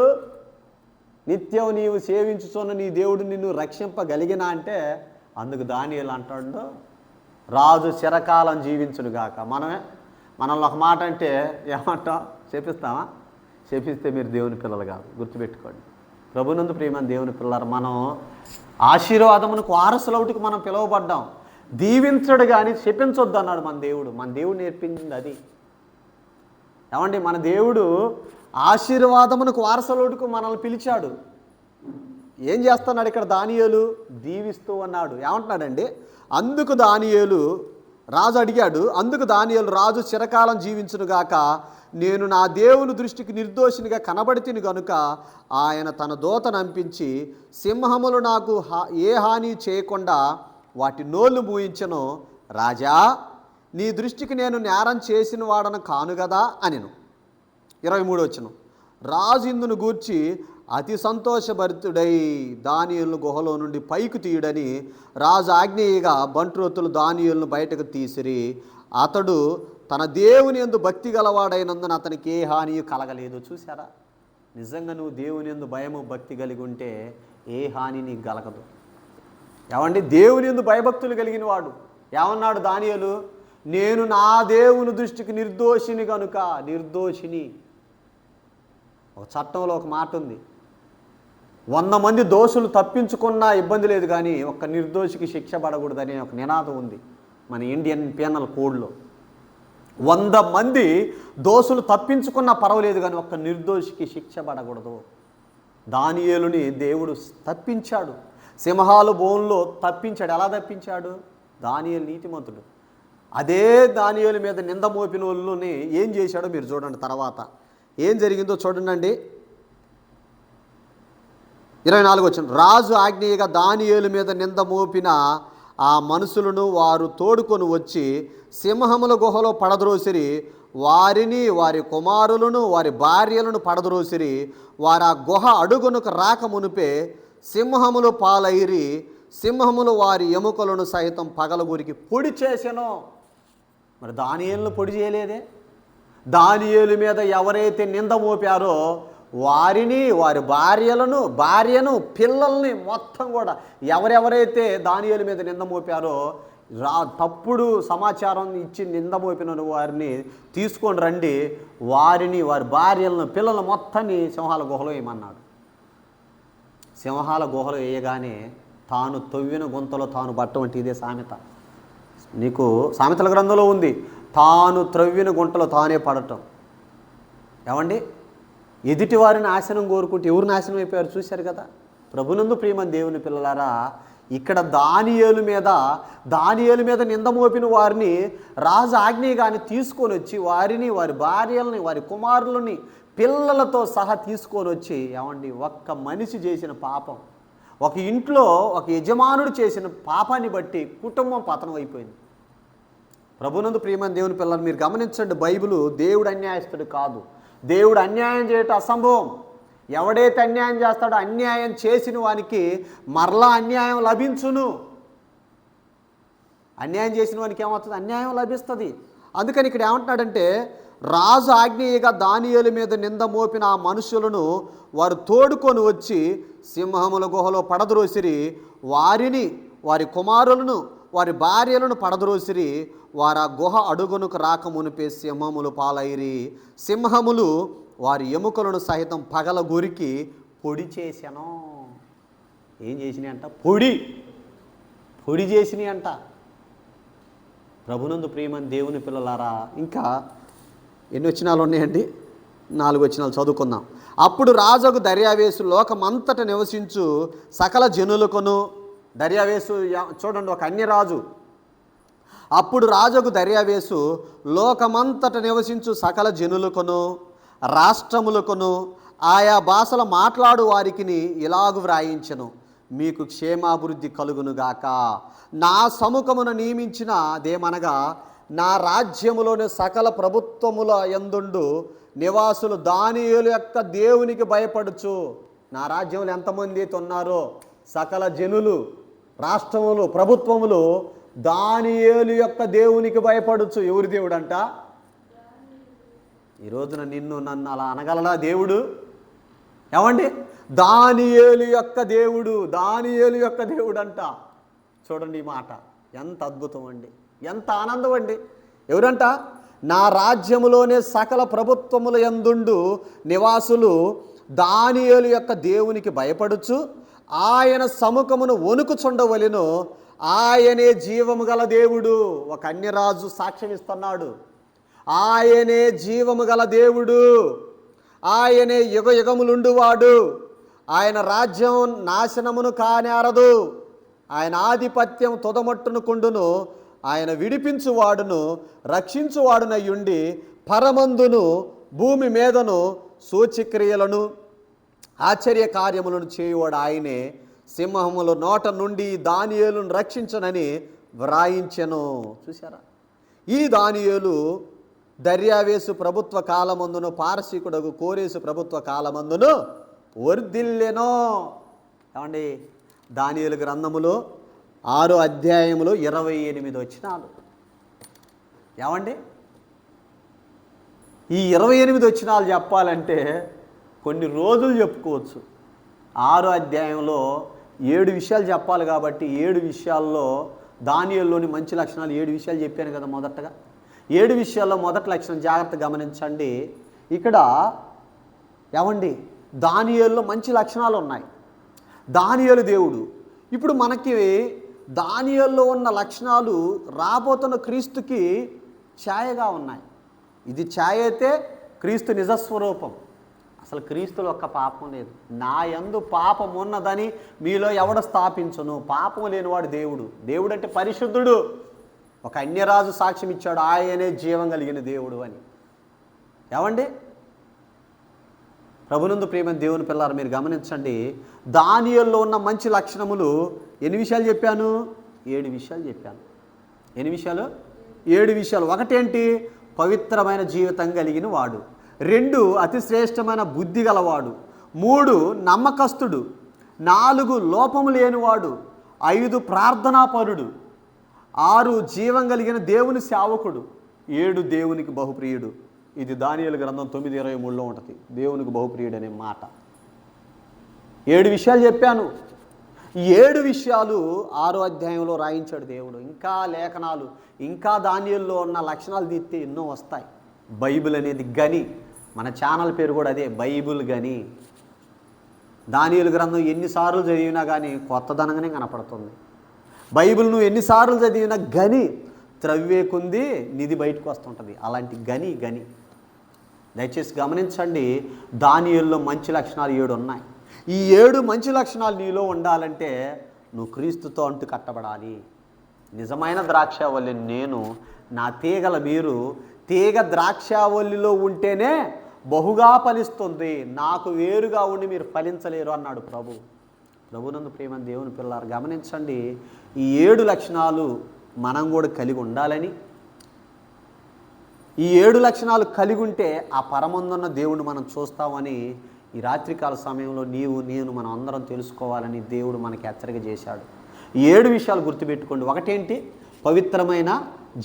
నిత్యం నీవు సేవించుచున్న నీ దేవుడు నిన్ను రక్షింపగలిగినా అంటే, అందుకు దానియేలు అంటాడు, రాజు చిరకాలం జీవించుడుగాక. మనల్ని ఒక మాట అంటే ఏమంటాం? చెప్పిస్తామా? చెప్పిస్తే మీరు దేవుని పిల్లలు కాదు, గుర్తుపెట్టుకోండి. ప్రభునందు ప్రియమైన దేవుని పిల్లలు, మనం ఆశీర్వాదమునకు వారసులవుటికి మనం పిలువబడ్డాం. దీవించడు కానీ శపించొద్దు అన్నాడు మన దేవుడు. మన దేవుడు నేర్పించింది అది. ఏమండి, మన దేవుడు ఆశీర్వాదమునకు వారసులవుటికి మనల్ని పిలిచాడు. ఏం చేస్తున్నాడు ఇక్కడ దానియేలు? దీవిస్తూ ఉన్నాడు. ఏమంటున్నాడండి? అందుకు దానియేలు, రాజు అడిగాడు, అందుకు దానియేలు, రాజు చిరకాలం జీవించునుగాక, నేను నా దేవుని దృష్టికి నిర్దోషినిగా కనబడితిని గనుక ఆయన తన దూతను పంపించి సింహములు నాకు ఏ హాని చేయకుండా వాటి నోళ్ళు మూయించెను. రాజా, నీ దృష్టికి నేను నేరం చేసిన వాడను కాను కదా అనెను. 23 వచనం. రాజు ఇందును గూర్చి అతి సంతోషభరితుడై దానియేలును గుహలో నుండి పైకి తీయుడని రాజు ఆజ్ఞేయగా బంట్రోతులు దానియేలును బయటకు తీసిరి. అతడు తన దేవుని యందు భక్తి గలవాడైనందున అతనికి ఏ హాని కలగలేదు. చూసారా? నిజంగా నువ్వు దేవుని యందు భయము భక్తి కలిగి ఉంటే ఏ హాని నీకు కలగదు. ఏమండి? దేవుని యందు భయభక్తులు కలిగిన వాడు ఏమన్నాడు దానియేలు? నేను నా దేవుని దృష్టికి నిర్దోషిని కనుక. నిర్దోషిని. ఒక చట్టంలో ఒక మాట ఉంది, 100 మంది దోషులు తప్పించుకున్నా ఇబ్బంది లేదు, కానీ ఒక్క నిర్దోషికి శిక్ష పడకూడదనే ఒక నినాదం ఉంది మన ఇండియన్ పీనల్ కోడ్లో. 100 మంది దోషులు తప్పించుకున్నా పర్వాలేదు, కానీ ఒక్క నిర్దోషికి శిక్ష పడకూడదు. దానియేలుని దేవుడు తప్పించాడు. సింహాలు బోన్లో తప్పించాడు. ఎలా తప్పించాడు? దానియేలు నీతిమంతుడు. అదే దానియేలు మీద నింద మోపిన వాళ్ళని ఏం చేశాడో మీరు చూడండి. తర్వాత ఏం జరిగిందో చూడండి. 24 వచనం. రాజు ఆజ్ఞేయగా దానియేలు మీద నింద మోపిన ఆ మనుషులను వారు తోడుకొని వచ్చి సింహముల గుహలో పడద్రోసిరి. వారిని, వారి కుమారులను, వారి భార్యలను పడద్రోసిరి. వారు ఆ గుహ అడుగునకు రాక మునిపే సింహములు పాలైరి. సింహములు వారి ఎముకలను సైతం పగలగూరికి పొడి చేసెను. మరి దానియేలును పొడి చేయలేదే? దానియేలు మీద ఎవరైతే నింద మోపారో వారిని, వారి భార్యను, పిల్లల్ని మొత్తం కూడా ఎవరెవరైతే దానియేలు మీద నింద మోపారో, తప్పుడు సమాచారం ఇచ్చి నింద మోపిన వారిని తీసుకొని రండి, వారిని, వారి భార్యలను, పిల్లలను మొత్తాన్ని సింహాల గుహలో వేయమన్నాడు. సింహాల గుహలో వేయగానే తాను తవ్విన గుంతలో తాను బట్ట వంటి ఇదే సామెత. నీకు సామెతల గ్రంథంలో ఉంది, తాను త్రవ్విన గుంటలో తానే పడటం. ఏమండి? ఎదుటి వారిని నాశనం కోరుకుంటే ఎవరు నాశనం అయిపోయారు చూశారు కదా. ప్రభునందు ప్రియమైన దేవుని పిల్లలారా, ఇక్కడ దానియేలు మీద నింద మోపిన వారిని రాజు ఆజ్ఞగాని తీసుకొని వచ్చి వారిని, వారి భార్యలని, వారి కుమారులని, పిల్లలతో సహా తీసుకొని వచ్చి, ఏమండి, ఒక్క మనిషి చేసిన పాపం, ఒక ఇంట్లో ఒక యజమానుడు చేసిన పాపాన్ని బట్టి కుటుంబం పతనం అయిపోయింది. ప్రభునందు ప్రియమైన దేవుని పిల్లలు మీరు గమనించండి, బైబిలు దేవుడు అన్యాయస్తుడు కాదు. దేవుడు అన్యాయం చేయటం అసంభవం. ఎవడైతే అన్యాయం చేస్తాడో అన్యాయం చేసిన వానికి మరలా అన్యాయం లభించును. అన్యాయం చేసిన వానికి ఏమవుతుంది? అన్యాయం లభిస్తుంది. అందుకని ఇక్కడ ఏమంటున్నాడంటే, రాజు ఆజ్ఞేయగా దానియేలు మీద నింద మోపిన ఆ మనుషులను వారు తోడుకొని వచ్చి సింహముల గుహలో పడద్రోసిరి. వారిని, వారి కుమారులను, వారి భార్యలను పడద్రోసిరి. వారు ఆ గుహ అడుగునకు రాక మునిపే సింహములు పాలైరి. సింహములు వారి ఎముకలను సహితం పగల గురికి పొడి చేశాను. ఏం చేసినాయి అంట? పొడి చేసినాయి అంట. ప్రభునందు ప్రియమైన దేవుని పిల్లలారా, ఇంకా ఎన్ని వచనాలు ఉన్నాయండి? 4 వచనాలు చదువుకుందాం. అప్పుడు రాజుకు దర్యావేసు లోకమంతట నివసించు సకల జనులకును, దర్యావేసు చూడండి ఒక అన్యరాజు. అప్పుడు రాజుకు దర్యావేసు లోకమంతట నివసించు సకల జనులకును, రాష్ట్రములకును, ఆయా భాషల మాట్లాడు వారికి ఇలాగు వ్రాయించెను, మీకు క్షేమాభివృద్ధి కలుగునుగాక. నా సముఖమున నియమించిన దేమనగా నా రాజ్యములోని సకల ప్రభుత్వముల యందుండు నివాసులు దానియేలు యొక్క దేవునికి భయపడుచు. నా రాజ్యంలో ఎంతమంది అయితే ఉన్నారో సకల జనులు, రాష్ట్రములు, ప్రభుత్వములు దానియేలు యొక్క దేవునికి భయపడుచు. ఎవరి దేవుడు అంట? ఈ రోజున నిన్ను నన్ను అలా అనగలడా దేవుడు? ఏమండి? దానియేలు యొక్క దేవుడు, దానియేలు యొక్క దేవుడు అంట. చూడండి ఈ మాట ఎంత అద్భుతం అండి, ఎంత ఆనందం అండి. ఎవరంట? నా రాజ్యములోనే సకల ప్రభుత్వముల యందుండు నివాసులు దానియేలు యొక్క దేవునికి భయపడుచు ఆయన సముఖమును వణుకుచుండవలెను. ఆయనే జీవము గల దేవుడు. ఒక అన్యరాజు సాక్ష్యం ఇస్తున్నాడు. ఆయనే జీవము గల దేవుడు, ఆయనే యుగ యుగములుండువాడు, ఆయన రాజ్యం నాశనమును కానేరదు. ఆయన ఆధిపత్యం తుదమట్టును కుండును. ఆయన విడిపించువాడును రక్షించువాడునయ్యుండి పరమందును భూమి మీదను సూచక్రియలను ఆశ్చర్య కార్యములను చేయువాడు ఆయనే. సింహముల నోట నుండి దానియేలును రక్షించనని వ్రాయించెను. చూసారా, ఈ దానియేలు దర్యావేసు ప్రభుత్వ కాలమందును పారసీకుడగు కోరేసు ప్రభుత్వ కాలమందును వర్ధిల్లెనో. ఏమండి, దానియేలు గ్రంథములో 6వ అధ్యాయములో 28 వచనాలు. ఏమండి, ఈ 28 వచనాలు చెప్పాలంటే కొన్ని రోజులు చెప్పుకోవచ్చు. 6వ అధ్యాయంలో 7 విషయాలు చెప్పాలి కాబట్టి 7 విషయాల్లో దానియేలులోని మంచి లక్షణాలు 7 విషయాలు చెప్పాను కదా. మొదటగా 7 విషయాల్లో మొదటి లక్షణం జాగ్రత్తగా గమనించండి. ఇక్కడ ఏమండి, దానియేలులో మంచి లక్షణాలు ఉన్నాయి. దానియేలు దేవుడు. ఇప్పుడు మనకి దానియేలులో ఉన్న లక్షణాలు రాబోతున్న క్రీస్తుకి ఛాయగా ఉన్నాయి. ఇది ఛాయ అయితే క్రీస్తు నిజస్వరూపం. అసలు క్రీస్తులో ఒక్క పాపం లేదు. నా యందు పాపం ఉన్నదని మీలో ఎవడ స్థాపించును? పాపం లేనివాడు దేవుడు. దేవుడు అంటే పరిశుద్ధుడు. ఒక అన్యరాజు సాక్ష్యం ఇచ్చాడు, ఆయనే జీవం కలిగిన దేవుడు అని. ఏమండి, ప్రభునందు ప్రియమైన దేవుని పిల్లారు, మీరు గమనించండి. దానియేలులో ఉన్న మంచి లక్షణములు ఎన్ని విషయాలు చెప్పాను? 7 విషయాలు చెప్పాను. ఎన్ని విషయాలు? 7 విషయాలు. ఒకటేంటి? పవిత్రమైన జీవితం కలిగిన వాడు. 2 అతి శ్రేష్టమైన బుద్ధి గలవాడు. 3 నమ్మకస్తుడు. 4 లోపము లేనివాడు. 5 ప్రార్థనాపరుడు. 6 జీవం కలిగిన దేవుని సేవకుడు. 7 దేవునికి బహుప్రియుడు. ఇది దానియేలు గ్రంథం 9:23లో ఉంటుంది, దేవునికి బహుప్రియుడు అనే మాట. 7 విషయాలు చెప్పాను. ఈ 7 విషయాలు 6వ అధ్యాయంలో రాయించాడు దేవుడు. ఇంకా లేఖనాలు, ఇంకా దానియేలులో ఉన్న లక్షణాలు తీస్తే ఎన్నో వస్తాయి. బైబిల్ అనేది గని. మన ఛానల్ పేరు కూడా అదే, బైబిల్ గని. దానియేలు గ్రంథం ఎన్నిసార్లు చదివినా కానీ కొత్తదనంగానే కనపడుతుంది. బైబిల్ నువ్వు ఎన్నిసార్లు చదివినా గని త్రవ్వే కొంది నిధి బయటకు వస్తుంటుంది. అలాంటి గని. దయచేసి గమనించండి. దానియేలులో మంచి లక్షణాలు 7 ఉన్నాయి. ఈ 7 మంచి లక్షణాలు నీలో ఉండాలంటే నువ్వు క్రీస్తుతో అంటు కట్టబడాలి. నిజమైన ద్రాక్షావల్లి నేను, నా తీగల మీరు. తీగ ద్రాక్షావల్లిలో ఉంటేనే బహుగా ఫలిస్తుంది. నాకు వేరుగా ఉండి మీరు ఫలించలేరు అన్నాడు ప్రభు. ప్రభునందు ప్రేమ దేవుని పిల్లారు, గమనించండి. ఈ 7 లక్షణాలు మనం కూడా కలిగి ఉండాలని, ఈ 7 లక్షణాలు కలిగి ఉంటే ఆ పరమందున్న దేవుడిని మనం చూస్తామని ఈ రాత్రికాల సమయంలో నీవు నేను మనం అందరం తెలుసుకోవాలని దేవుడు మనకి హెచ్చరిక చేశాడు. ఈ 7 విషయాలు గుర్తుపెట్టుకోండి. ఒకటేంటి? పవిత్రమైన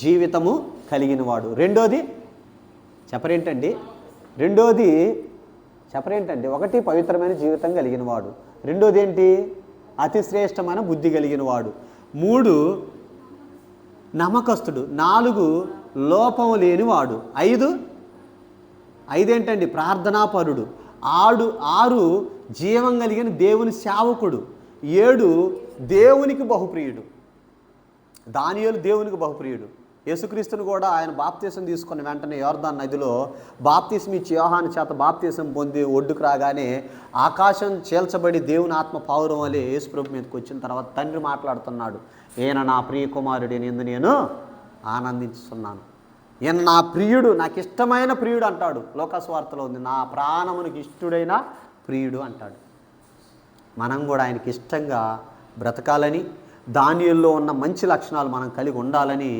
జీవితము కలిగిన వాడు. రెండోది చెప్పరేంటండి? ఒకటి పవిత్రమైన జీవితం కలిగిన వాడు. రెండోది ఏంటి? అతి శ్రేష్టమైన బుద్ధి కలిగిన వాడు. 3 నమ్మకస్తుడు. 4 లోపము లేనివాడు. 5 ఏంటండి? ప్రార్థనాపరుడు. 6 జీవం కలిగిన దేవుని సేవకుడు. 7 దేవునికి బహుప్రియుడు. దానియేలు దేవునికి బహుప్రియుడు. యేసుక్రీస్తుని కూడా ఆయన బాప్తీసం తీసుకున్న వెంటనే యోర్దాను నదిలో బాప్తీసం ఇచ్చి యోహాను చేత బాప్తీసం పొంది ఒడ్డుకు రాగానే ఆకాశం చీల్చబడి దేవుని ఆత్మ పావురం వలె యేసుప్రభు మీదకి వచ్చిన తర్వాత తండ్రి మాట్లాడుతున్నాడు, ఈయన నా ప్రియ కుమారుడు, ఎందు నేను ఆనందించుతున్నాను. ఈయన నా ప్రియుడు, నాకు ఇష్టమైన ప్రియుడు అంటాడు. లోకస్వార్తలో ఉంది, నా ప్రాణమునికి ఇష్టడైన ప్రియుడు అంటాడు. మనం కూడా ఆయనకి ఇష్టంగా బ్రతకాలని, దానియేలులో ఉన్న మంచి లక్షణాలు మనం కలిగి ఉండాలని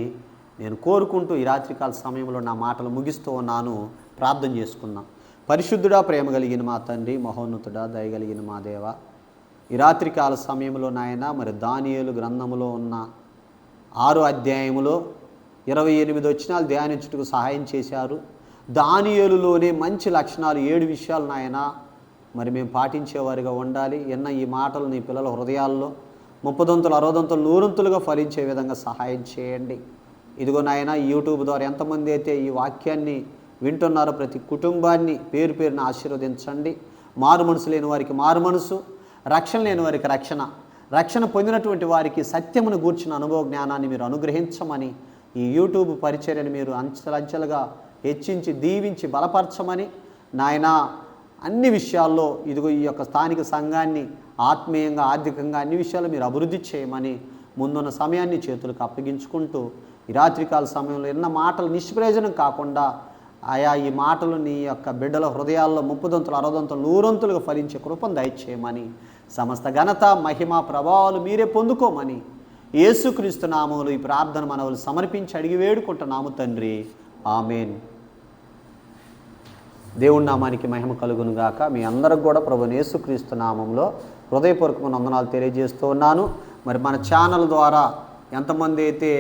నేను కోరుకుంటూ ఈ రాత్రికాల సమయంలో నా మాటలు ముగిస్తూ ఉన్నాను. ప్రార్థన చేసుకుందాం. పరిశుద్ధుడా, ప్రేమ కలిగిన మా తండ్రి, మహోన్నతుడా, దయగలిగిన మా దేవ, ఈ రాత్రికాల సమయంలో నాయన మరి దానియేలు గ్రంథములో ఉన్న 6వ అధ్యాయములో 28 వచనాలు ధ్యానించుటకు సహాయం చేశారు. దానియేలులోనే మంచి లక్షణాలు 7 విషయాలు నాయన మరి మేము పాటించేవారిగా ఉండాలి. ఈ మాటలు నీ పిల్లల హృదయాల్లో 30 60 100 ఫలించే విధంగా సహాయం చేయండి. ఇదిగో నాయన, యూట్యూబ్ ద్వారా ఎంతమంది అయితే ఈ వాక్యాన్ని వింటున్నారో ప్రతి కుటుంబాన్ని పేరు పేరున ఆశీర్వదించండి. మారు మనసు లేని వారికి మారు మనసు, రక్షణ లేని వారికి రక్షణ, రక్షణ పొందినటువంటి వారికి సత్యమును గూర్చిన అనుభవ జ్ఞానాన్ని మీరు అనుగ్రహించమని, ఈ యూట్యూబ్ పరిచర్యను మీరు అంచెలంచెలుగా హెచ్చించి దీవించి బలపరచమని నాయన, అన్ని విషయాల్లో ఇదిగో ఈ యొక్క స్థానిక సంఘాన్ని ఆత్మీయంగా ఆర్థికంగా అన్ని విషయాలు మీరు అభివృద్ధి చేయమని ముందున్న సమయాన్ని చేతులకు అప్పగించుకుంటూ ఈ రాత్రికాల సమయంలో ఎన్న మాటలు నిష్ప్రయోజనం కాకుండా ఆయా ఈ మాటలు నీ యొక్క బిడ్డల హృదయాల్లో 30 60 100 ఫలించే కృపను దయచేయమని సమస్త ఘనత మహిమ ప్రభావాలు మీరే పొందుకోమని యేసుక్రీస్తు నామములో ఈ ప్రార్థన మనవులు సమర్పించి అడిగి వేడుకుంటున్నాము తండ్రి. ఆమేన్. దేవుడి నామానికి మహిమ కలుగును గాక. మీ అందరికి కూడా ప్రభువైన యేసుక్రీస్తు నామంలో హృదయపూర్వకమైన వందనాలు తెలియజేస్తూ ఉన్నాను. మరి మన ఛానల్ ద్వారా ఎంతమంది అయితే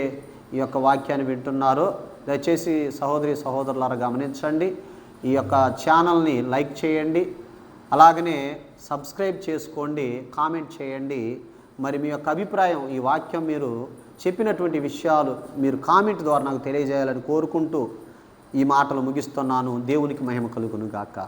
ఈ యొక్క వాక్యాన్ని వింటున్నారో దయచేసి సహోదరి సహోదరులారా గమనించండి. ఈ యొక్క ఛానల్ని లైక్ చేయండి, అలాగనే సబ్స్క్రైబ్ చేసుకోండి, కామెంట్ చేయండి. మరి మీ యొక్క అభిప్రాయం ఈ వాక్యం మీరు చెప్పినటువంటి విషయాలు మీరు కామెంట్ ద్వారా నాకు తెలియజేయాలని కోరుకుంటూ ఈ మాటలు ముగిస్తున్నాను. దేవునికి మహిమ కలుగును గాక.